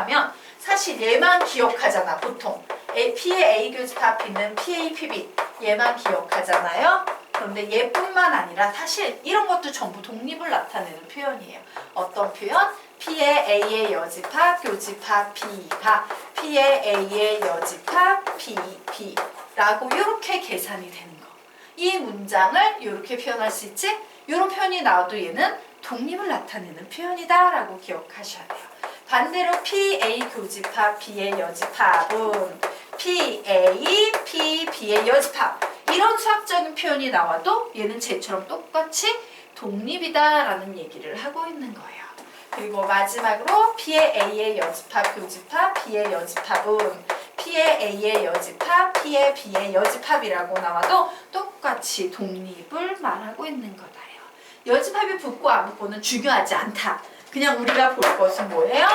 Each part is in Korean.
기억하면 사실 얘만 기억하잖아 보통. P의 A 교집합 B는 PA, PB 얘만 기억하잖아요. 그런데 얘뿐만 아니라 사실 이런 것도 전부 독립을 나타내는 표현이에요. 어떤 표현? P의 A의 여집합 교집합 B가 P의 A의 여집합 B 라고 이렇게 계산이 되는 거. 이 문장을 이렇게 표현할 수 있지? 이런 표현이 나와도 얘는 독립을 나타내는 표현이다 라고 기억하셔야 돼요. 반대로 PA 교집합 B의 여집합은 PA, PB의 여집합 이런 수학적인 표현이 나와도 얘는 쟤처럼 똑같이 독립이다 라는 얘기를 하고 있는 거예요. 그리고 마지막으로 P의 A의 여집합 교집합 B의 여집합은 P의 A의 여집합 P의 B의 여집합이라고 나와도 똑같이 독립을 말하고 있는 거다요. 여집합이 붙고 안 붙고는 중요하지 않다. 그냥 우리가 볼 것은 뭐예요?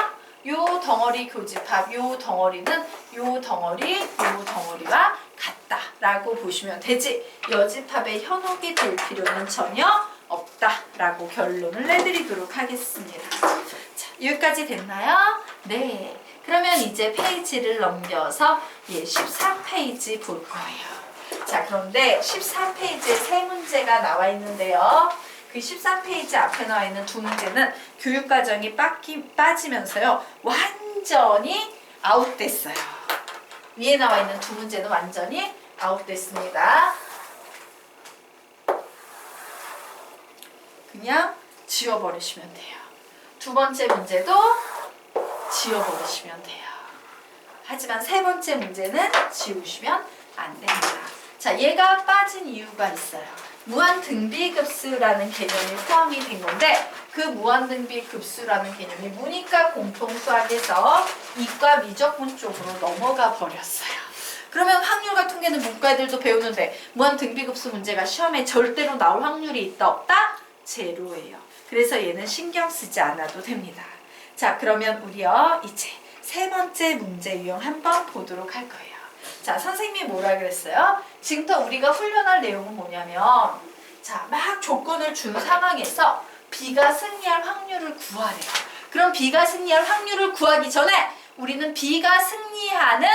요 덩어리 교집합, 요 덩어리는 요 덩어리와 같다 라고 보시면 되지 여집합의 현혹이 될 필요는 전혀 없다 라고 결론을 내드리도록 하겠습니다. 자, 여기까지 됐나요? 네. 그러면 이제 페이지를 넘겨서 13페이지 볼 거예요. 자, 그런데 13페이지에 세 문제가 나와 있는데요. 그 13페이지 앞에 나와 있는 두 문제는 교육과정이 빠지면서요. 완전히 아웃됐어요. 위에 나와 있는 두 문제는 완전히 아웃됐습니다. 그냥 지워버리시면 돼요. 두 번째 문제도 지워버리시면 돼요. 하지만 세 번째 문제는 지우시면 안 됩니다. 자, 얘가 빠진 이유가 있어요. 무한등비급수라는 개념이 포함이 된 건데 그 무한등비급수라는 개념이 문이과 공통수학에서 이과 미적분 쪽으로 넘어가 버렸어요. 그러면 확률과 통계는 문과 애들도 배우는데 무한등비급수 문제가 시험에 절대로 나올 확률이 있다 없다? 제로예요. 그래서 얘는 신경 쓰지 않아도 됩니다. 자, 그러면 우리요 이제 세 번째 문제 유형 한번 보도록 할 거예요. 자, 선생님이 뭐라 그랬어요? 지금부터 우리가 훈련할 내용은 뭐냐면 자, 막 조건을 준 상황에서 B가 승리할 확률을 구하래요. 그럼 B가 승리할 확률을 구하기 전에 우리는 B가 승리하는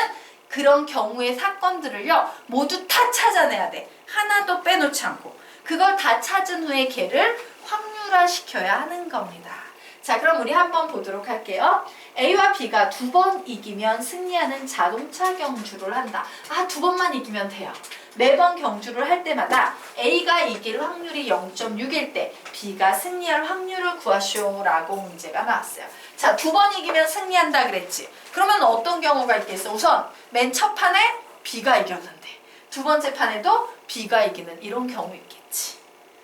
그런 경우의 사건들을요 모두 다 찾아내야 돼. 하나도 빼놓지 않고. 그걸 다 찾은 후에 걔를 확률화시켜야 하는 겁니다. 자, 그럼 우리 한번 보도록 할게요. A와 B가 두 번 이기면 승리하는 자동차 경주를 한다. 아, 두 번만 이기면 돼요. 매번 경주를 할 때마다 A가 이길 확률이 0.6일 때 B가 승리할 확률을 구하시오 라고 문제가 나왔어요. 자, 두 번 이기면 승리한다 그랬지. 그러면 어떤 경우가 있겠어? 우선 맨 첫 판에 B가 이겼는데 두 번째 판에도 B가 이기는 이런 경우 있겠지.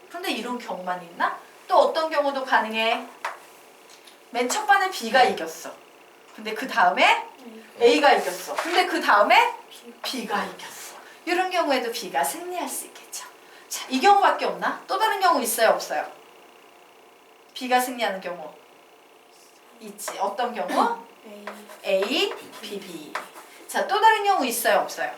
그런데 이런 경우만 있나? 또 어떤 경우도 가능해? 맨 첫 판에 B가 이겼어. 근데 그 다음에 A가 이겼어. 근데 그 다음에 B가 이겼어. 이런 경우에도 B가 승리할 수 있겠죠. 자, 이 경우밖에 없나? 또 다른 경우 있어요? 없어요? B가 승리하는 경우 있지. 어떤 경우? A, B. 자, 또 다른 경우 있어요? 없어요?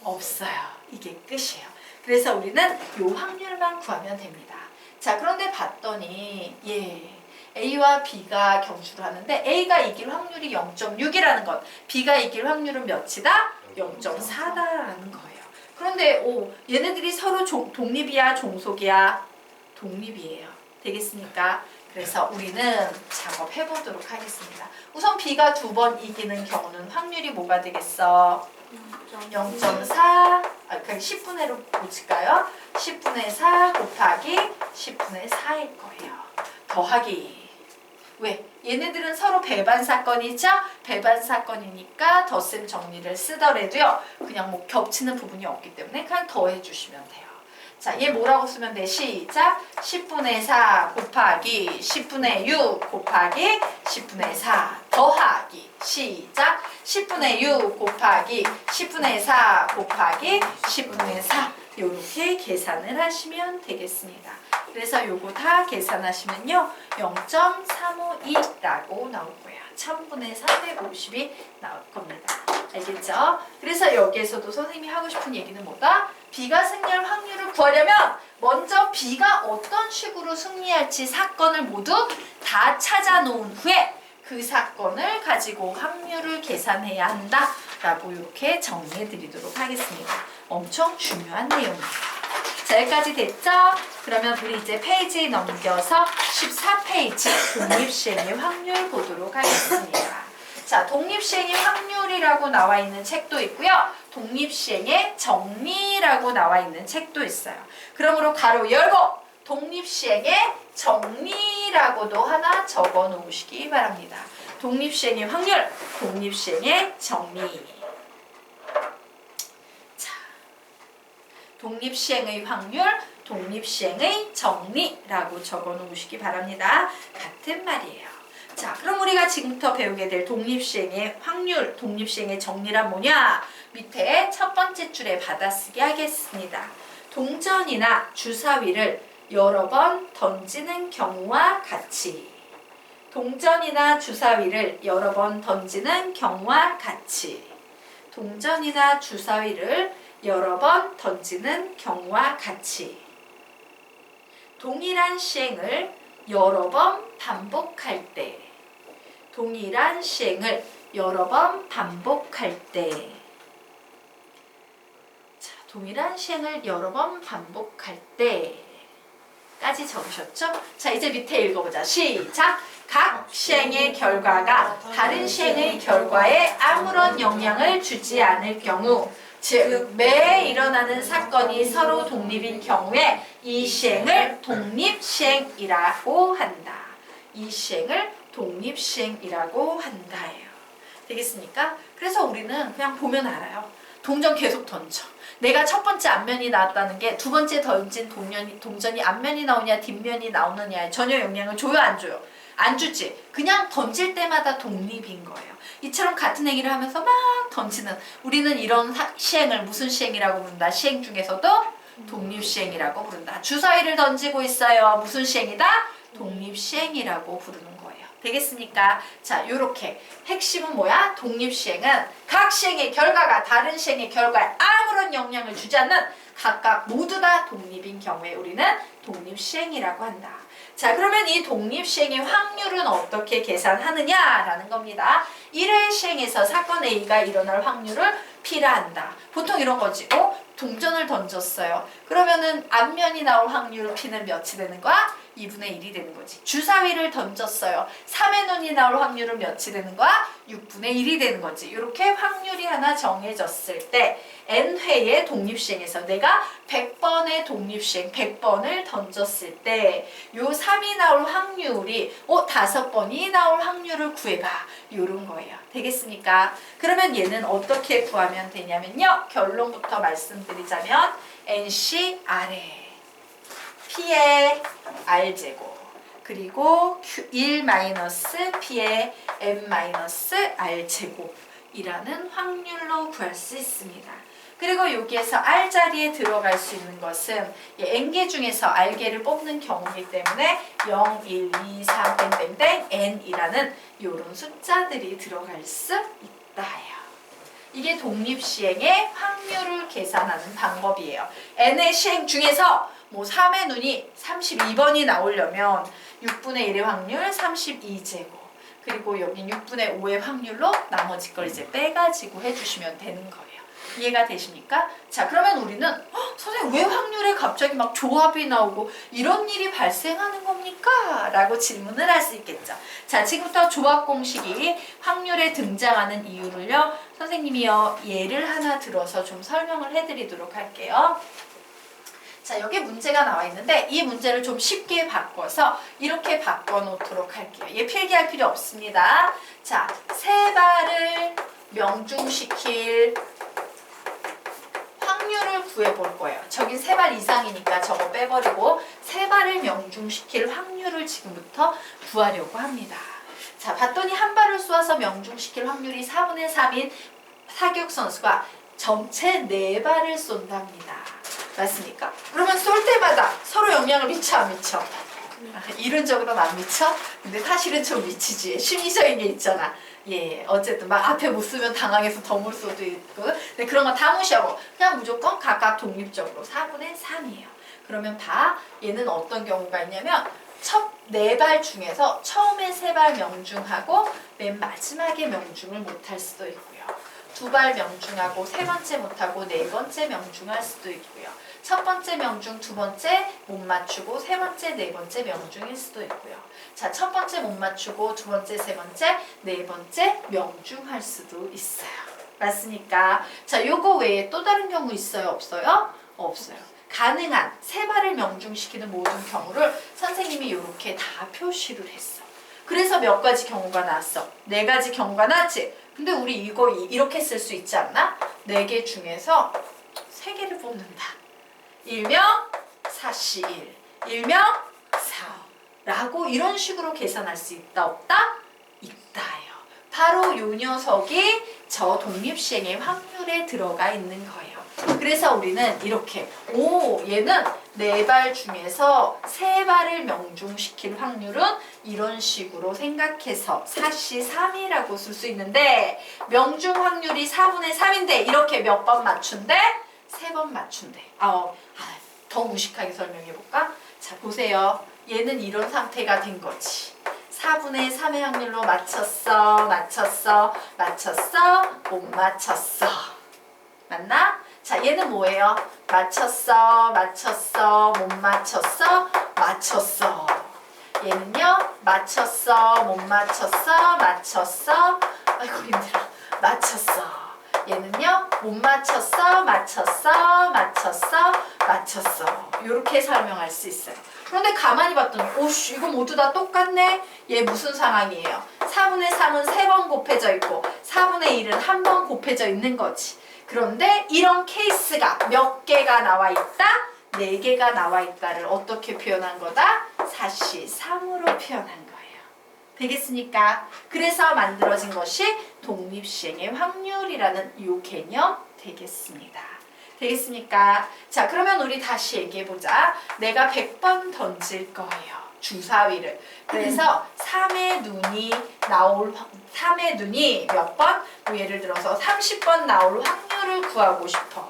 없어요. 이게 끝이에요. 그래서 우리는 이 확률만 구하면 됩니다. 자, 그런데 봤더니 A와 B가 경주를 하는데 A가 이길 확률이 0.6이라는 것, B가 이길 확률은 몇이다? 0.4다라는 거예요. 그런데 얘네들이 서로 독립이야? 종속이야? 독립이에요. 되겠습니까? 그래서 우리는 작업해 보도록 하겠습니다. 우선 B가 두 번 이기는 경우는 확률이 뭐가 되겠어? 0.4, 그냥 10분의 1로 붙일까요? 10분의 4 곱하기 10분의 4일 거예요. 더하기. 왜? 얘네들은 서로 배반 사건이죠? 배반 사건이니까 덧셈 정리를 쓰더라도요. 그냥 뭐 겹치는 부분이 없기 때문에 그냥 더해 주시면 돼요. 자, 얘 뭐라고 쓰면 돼? 시작! 10분의 4 곱하기 10분의 6 곱하기 10분의 4 더하기 시작! 10분의 6 곱하기 10분의 4 곱하기 10분의 4 이렇게 계산을 하시면 되겠습니다. 그래서 요거 다 계산하시면요 0.352라고 나올 거예요. 1000분의 350이 나올 겁니다. 알겠죠? 그래서 여기에서도 선생님이 하고 싶은 얘기는 뭐다? B가 승리할 확률을 구하려면 먼저 B가 어떤 식으로 승리할지 사건을 모두 다 찾아 놓은 후에 그 사건을 가지고 확률을 계산해야 한다 라고 이렇게 정리해 드리도록 하겠습니다. 엄청 중요한 내용입니다. 자, 여기까지 됐죠? 그러면 우리 이제 페이지 넘겨서 14페이지 독립시행의 확률 보도록 하겠습니다. 자, 독립시행의 확률이라고 나와 있는 책도 있고요. 독립시행의 정리라고 나와 있는 책도 있어요. 그러므로 가로 열고 독립시행의 정리라고도 하나 적어 놓으시기 바랍니다. 독립시행의 확률, 독립시행의 정리. 자, 독립시행의 확률, 독립시행의 정리라고 적어 놓으시기 바랍니다. 같은 말이에요. 자, 그럼 우리가 지금부터 배우게 될 독립시행의 확률, 독립시행의 정리란 뭐냐? 밑에 첫 번째 줄에 받아쓰기 하겠습니다. 동전이나 주사위를 여러 번 던지는 경우와 같이. 동전이나 주사위를 여러 번 던지는 경우와 같이. 동전이나 주사위를 여러 번 던지는 경우와 같이. 동일한 시행을 여러 번 반복할 때. 동일한 시행을 여러 번 반복할 때. 자, 동일한 시행을 여러 번 반복할 때까지 적으셨죠? 자, 이제 밑에 읽어보자. 시작! 각 시행의 결과가 다른 시행의 결과에 아무런 영향을 주지 않을 경우, 즉 매해 일어나는 사건이 서로 독립인 경우에 이 시행을 독립시행이라고 한다. 이 시행을 독립시행이라고 한다예요. 되겠습니까? 그래서 우리는 그냥 보면 알아요. 동전 계속 던져. 내가 첫 번째 앞면이 나왔다는 게 두 번째 던진 동전이 앞면이 나오냐 뒷면이 나오느냐에 전혀 영향을 줘요, 안 줘요? 안 주지. 그냥 던질 때마다 독립인 거예요. 이처럼 같은 얘기를 하면서 막 던지는, 우리는 이런 시행을 무슨 시행이라고 부른다? 시행 중에서도 독립시행이라고 부른다. 주사위를 던지고 있어요. 무슨 시행이다? 독립시행이라고 부르는 거예요. 되겠습니까? 자, 요렇게 핵심은 뭐야? 독립시행은 각 시행의 결과가 다른 시행의 결과에 아무런 영향을 주지 않는 각각 모두 다 독립인 경우에 우리는 독립시행이라고 한다. 자, 그러면 이 독립시행의 확률은 어떻게 계산하느냐라는 겁니다. 1회 시행에서 사건 A가 일어날 확률을 P라 한다. 보통 이런 거지. 동전을 던졌어요. 그러면은 앞면이 나올 확률 P는 몇이 되는 거야? 2분의 1이 되는 거지. 주사위를 던졌어요. 3의 눈이 나올 확률은 몇이 되는 거야? 6분의 1이 되는 거지. 이렇게 확률이 하나 정해졌을 때 N회의 독립시행에서 내가 100번의 독립시행, 100번을 던졌을 때 요 3이 나올 확률이 5번이 나올 확률을 구해봐. 요런 거예요. 되겠습니까? 그러면 얘는 어떻게 구하면 되냐면요. 결론부터 말씀드리자면 NC 아래 P의 R제곱 그리고 1-P의 M-R제곱이라는 확률로 구할 수 있습니다. 그리고 여기에서 R 자리에 들어갈 수 있는 것은 N개 중에서 R개를 뽑는 경우이기 때문에 0, 1, 2, 3, 땡땡땡, N이라는 이런 숫자들이 들어갈 수 있다요. 이게 독립시행의 확률을 계산하는 방법이에요. N의 시행 중에서 3의 눈이 32번이 나오려면 6분의 1의 확률 32제곱 그리고 여기 6분의 5의 확률로 나머지 걸 이제 빼가지고 해주시면 되는 거예요. 이해가 되십니까? 자, 그러면 우리는 선생님 왜 확률에 갑자기 막 조합이 나오고 이런 일이 발생하는 겁니까? 라고 질문을 할 수 있겠죠. 자, 지금부터 조합 공식이 확률에 등장하는 이유를요. 선생님이요 예를 하나 들어서 좀 설명을 해드리도록 할게요. 자, 여기 문제가 나와 있는데 이 문제를 좀 쉽게 바꿔서 이렇게 바꿔놓도록 할게요. 얘 필기할 필요 없습니다. 자, 세 발을 명중시킬 확률을 구해볼 거예요. 저긴 3발 이상이니까 저거 빼버리고 3발을 명중시킬 확률을 지금부터 구하려고 합니다. 자, 봤더니 한 발을 쏘아서 명중시킬 확률이 4분의 3인 사격 선수가 전체 4발을 쏜답니다. 맞습니까? 그러면 쏠 때마다 서로 영향을 미쳐 안 미쳐? 이론적으로는 안 미쳐? 근데 사실은 좀 미치지. 심리적인 게 있잖아. 예, 어쨌든 막 앞에 못 쓰면 당황해서 덤을 수도 있고, 근데 그런 거 다 무시하고 그냥 무조건 각각 독립적으로 4분의 3이에요. 그러면 봐, 얘는 어떤 경우가 있냐면 첫 4발 중에서 처음에 3발 명중하고 맨 마지막에 명중을 못할 수도 있고요. 2발 명중하고 3번째 못하고 4번째 명중할 수도 있고요. 첫 번째 명중, 2번째 못 맞추고 3번째, 4번째 명중일 수도 있고요. 자, 첫 번째 못 맞추고 2번째, 3번째, 4번째 명중할 수도 있어요. 맞습니까? 자, 요거 외에 또 다른 경우 있어요? 없어요? 없어요. 가능한 3발을 명중시키는 모든 경우를 선생님이 이렇게 다 표시를 했어. 그래서 몇 가지 경우가 나왔어? 4가지 경우가 나왔지? 근데 우리 이거 이렇게 쓸 수 있지 않나? 4개 중에서 3개를 뽑는다. 일명 사시 1, 일명 4 라고 이런 식으로 계산할 수 있다 없다? 있다요. 바로 요 녀석이 저 독립시행의 확률에 들어가 있는 거예요. 그래서 우리는 이렇게 얘는 4발 중에서 3발을 명중시킬 확률은 이런 식으로 생각해서 사시 3이라고 쓸 수 있는데 명중 확률이 4분의 3인데 이렇게 몇 번 맞춘대? 3번 맞춘대. 더 무식하게 설명해 볼까? 자, 보세요. 얘는 이런 상태가 된 거지. 4분의 3의 확률로 맞췄어, 못 맞췄어. 맞나? 자, 얘는 뭐예요? 맞췄어, 못 맞췄어, 맞췄어. 얘는요, 맞췄어, 못 맞췄어, 아이고 힘들어. 맞췄어. 얘는요, 못 맞췄어, 맞췄어. 이렇게 설명할 수 있어요. 그런데 가만히 봤더니 오씨 이거 모두 다 똑같네? 얘 무슨 상황이에요? 4분의 3은 3번 곱해져 있고 4분의 1은 1번 곱해져 있는 거지. 그런데 이런 케이스가 몇 개가 나와 있다? 4개가 나와 있다를 어떻게 표현한 거다? 사시 3으로 표현한 거예요. 되겠습니까? 그래서 만들어진 것이 독립시행의 확률이라는 이 개념 되겠습니다. 되겠습니까? 자, 그러면 우리 다시 얘기해보자. 내가 100번 던질 거예요. 주사위를. 그래서 3의 눈이 몇 번? 예를 들어서 30번 나올 확률을 구하고 싶어.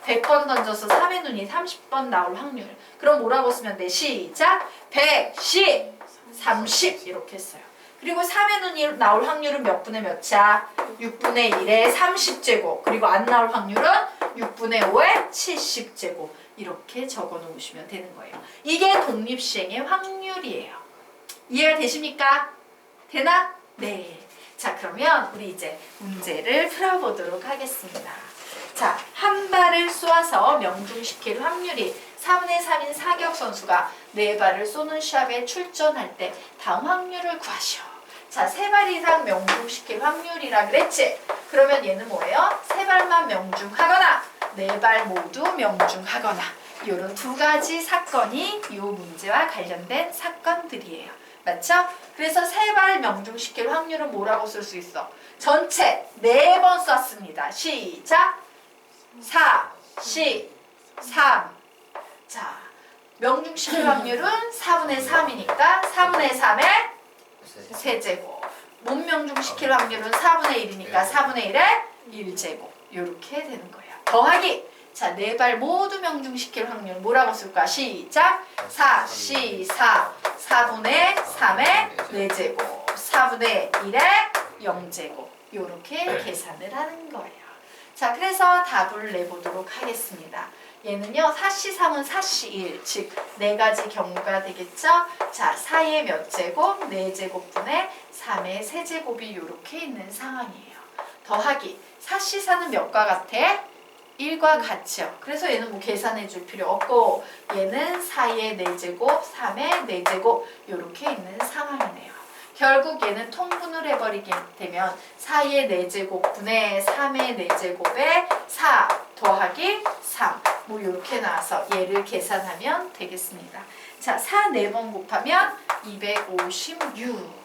100번 던져서 3의 눈이 30번 나올 확률. 그럼 뭐라고 쓰면 돼? 시작! 100, 10, 30 이렇게 써요. 그리고 3의 눈이 나올 확률은 몇 분의 몇이야? 6분의 1의 30제곱. 그리고 안 나올 확률은 6분의 5의 70제곱. 이렇게 적어 놓으시면 되는 거예요. 이게 독립시행의 확률이에요. 이해가 되십니까? 되나? 네. 자, 그러면 우리 이제 문제를 풀어보도록 하겠습니다. 자, 한 발을 쏘아서 명중시킬 확률이 4분의 3인 사격 선수가 4발을 쏘는 시합에 출전할 때 다음 확률을 구하시오. 자, 3발 이상 명중시킬 확률이라 그랬지? 그러면 얘는 뭐예요? 3발만 명중하거나 4발 모두 명중하거나 이런 2가지 사건이 이 문제와 관련된 사건들이에요. 맞죠? 그래서 3발 명중시킬 확률은 뭐라고 쓸 수 있어? 전체 4번 썼습니다. 시작! 4, 10, 3. 자, 명중시킬 확률은 4분의 3이니까 4분의 3의 세제곱. 못 명중시킬 확률은 4분의 1이니까 4분의 1의 1제곱. 이렇게 되는 거예요. 더하기. 자, 4발 모두 명중시킬 확률 뭐라고 쓸까? 시작! 4, 4분의 3의 4제곱. 4분의 1의 0제곱. 이렇게 계산을 하는 거예요. 자, 그래서 답을 내보도록 하겠습니다. 얘는요, 사시 3은 사시 1, 즉 4가지 경우가 되겠죠? 자, 4의 몇 제곱? 4제곱분의 3의 세제곱이 이렇게 있는 상황이에요. 더하기, 사시 4는 몇과 같아? 1과 같죠. 그래서 얘는 뭐 계산해 줄 필요 없고 얘는 4의 4제곱, 3의 4제곱 이렇게 있는 상황이네요. 결국 얘는 통분을 해버리게 되면 4의 4제곱분의 3의 4제곱에 4 더하기 3 뭐 이렇게 나와서 얘를 계산하면 되겠습니다. 자, 4 4번 곱하면 256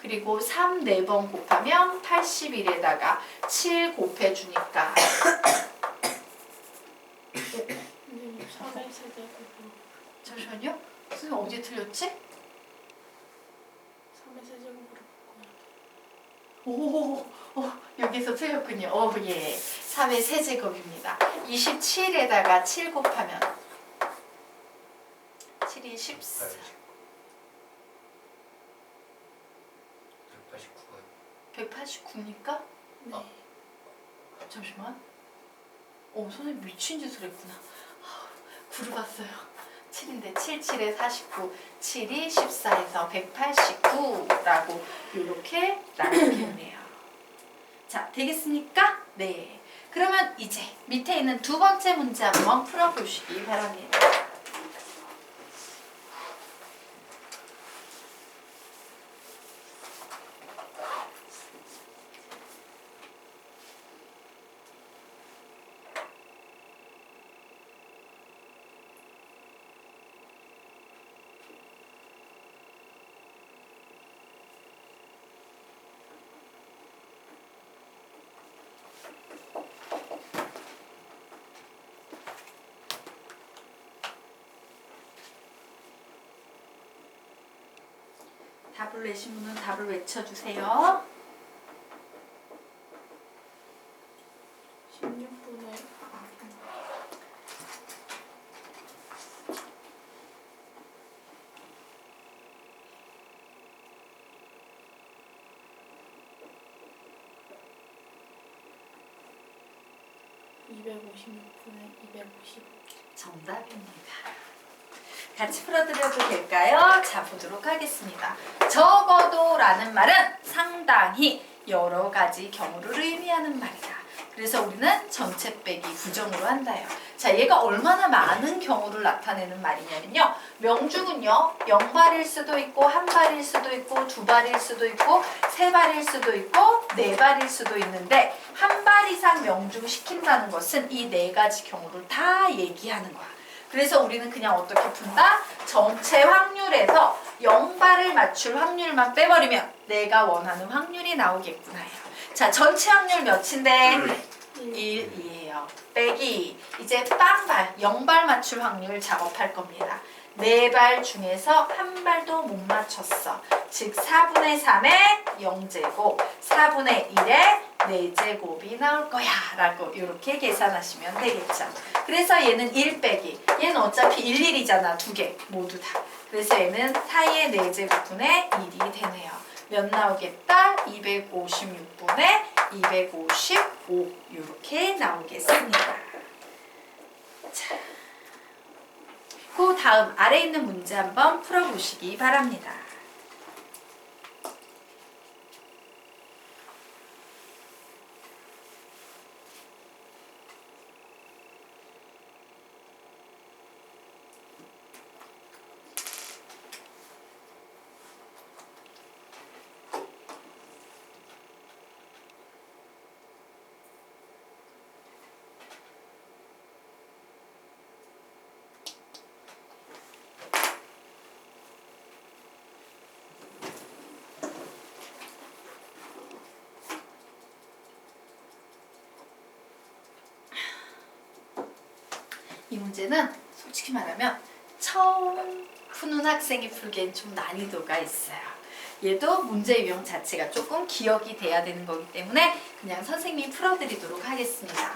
그리고 3 4번 곱하면 81에다가 7 곱해주니까 3의 세제곱으로 잠시만요. 선생님 어디 틀렸지? 3의 세제곱으로 바꿔요. 오, 여기서 틀렸군요. 예. 3의 세제곱입니다. 27에다가 7 곱하면 7이 14. 189니까? 네. 잠시만. 선생님 미친 짓을 했구나. 9를 봤어요. 7인데 7, 7에 49, 7이 14에서 189라고 이렇게 나누겠네요. 자, 되겠습니까? 네. 그러면 이제 밑에 있는 두 번째 문제 한번 풀어보시기 바랍니다. 답을 내신 분은 답을 외쳐주세요. 16분의 256분의 250. 정답입니다. 같이 풀어드려도 될까요? 자, 보도록 하겠습니다. 적어도 라는 말은 상당히 여러 가지 경우를 의미하는 말이다. 그래서 우리는 전체 빼기 부정으로 한다요. 자, 얘가 얼마나 많은 경우를 나타내는 말이냐면요. 명중은요, 0발일 수도 있고 1발일 수도 있고 2발일 수도 있고 3발일 수도 있고 4발일 수도 있는데 1발 이상 명중시킨다는 것은 이 4가지 경우를 다 얘기하는 거야. 그래서 우리는 그냥 어떻게 푼다? 전체 확률에서 0발을 맞출 확률만 빼버리면 내가 원하는 확률이 나오겠구나요. 자, 전체 확률 몇인데? 1이에요. 빼기 이제 빵발 0발 맞출 확률 작업할 겁니다. 4발 중에서 1발도 못 맞췄어. 즉 4분의 3의 0제곱 4분의 1의 4제곱이 나올 거야 라고 이렇게 계산하시면 되겠죠. 그래서 얘는 1 빼기 얘는 어차피 1,1이잖아. 두 개 모두 다. 그래서 얘는 4의 4제곱분의 1이 되네요. 몇 나오겠다? 256분의 255 이렇게 나오겠습니다. 자, 그 다음 아래 있는 문제 한번 풀어보시기 바랍니다. 이 문제는 솔직히 말하면 처음 푸는 학생이 풀기엔 좀 난이도가 있어요. 얘도 문제 유형 자체가 조금 기억이 돼야 되는 거기 때문에 그냥 선생님이 풀어드리도록 하겠습니다.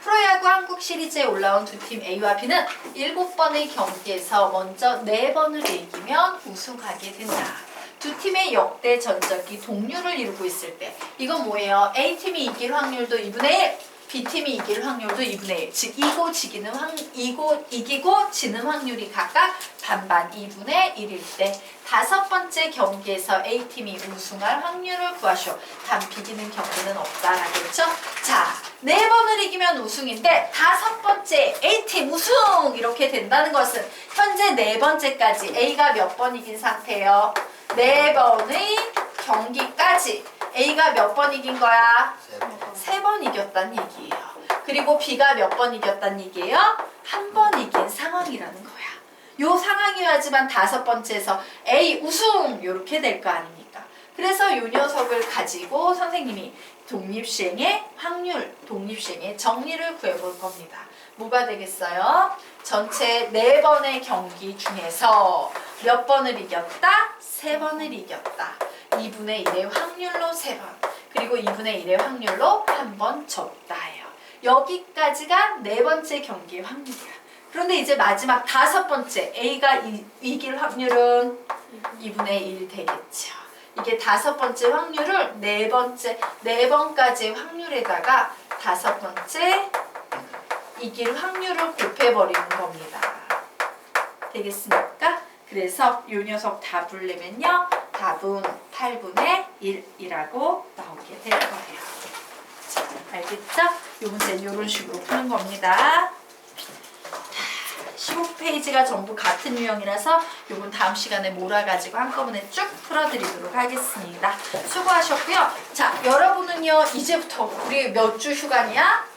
프로야구 한국 시리즈에 올라온 두 팀 A와 B는 7번의 경기에서 먼저 4번을 이기면 우승하게 된다. 두 팀의 역대 전적이 동률을 이루고 있을 때 이건 뭐예요? A팀이 이길 확률도 2분의 1, B팀이 이길 확률도 2분의 1. 즉 이기고 지는 확률이 각각 반반 2분의 1일 때 5번째 경기에서 A팀이 우승할 확률을 구하시오. 단 비기는 경기는 없다라겠죠? 자, 4번을 이기면 우승인데 5번째 A팀 우승! 이렇게 된다는 것은 현재 4번째까지 A가 몇 번 이긴 상태예요? 4번의 경기까지 A가 몇 번 이긴 거야? 3번 이겼다는 얘기예요. 그리고 B가 몇 번 이겼다는 얘기예요? 1번 이긴 상황이라는 거야. 요 상황이어야지만 5번째에서 A 우승! 이렇게 될 거 아닙니까? 그래서 요 녀석을 가지고 선생님이 독립시행의 확률, 독립시행의 정리를 구해볼 겁니다. 뭐가 되겠어요? 전체 4번의 경기 중에서 몇 번을 이겼다? 3번을 이겼다. 2분의 1의 확률로 3번. 그리고 2분의 1의 확률로 1번 졌다예요. 여기까지가 4번째 경기의 확률이야. 그런데 이제 마지막 5번째 A가 이길 확률은 2분의 1 되겠죠. 이게 5번째 확률을 네 번까지의 확률에다가 5번째 이길 확률을 곱해버리는 겁니다. 되겠습니까? 그래서 이 녀석 답을 내면요. 답은 8분의 1이라고 나오게 될 거예요. 자, 알겠죠? 이 문제는 이런 식으로 푸는 겁니다. 15페이지가 전부 같은 유형이라서 요건 다음 시간에 몰아가지고 한꺼번에 쭉 풀어드리도록 하겠습니다. 수고하셨고요. 자, 여러분은요. 이제부터 우리 몇 주 휴강이야?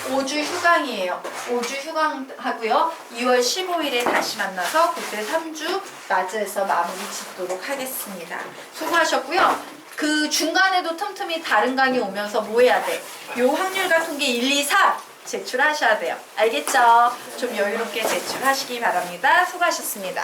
5주 휴강이에요. 5주 휴강하고요. 2월 15일에 다시 만나서 그때 3주 맞이해서 마무리 짓도록 하겠습니다. 수고하셨고요. 그 중간에도 틈틈이 다른 강의 오면서 뭐 해야 돼? 요 확률과 통계 1, 2, 4 제출하셔야 돼요. 알겠죠? 좀 여유롭게 제출하시기 바랍니다. 수고하셨습니다.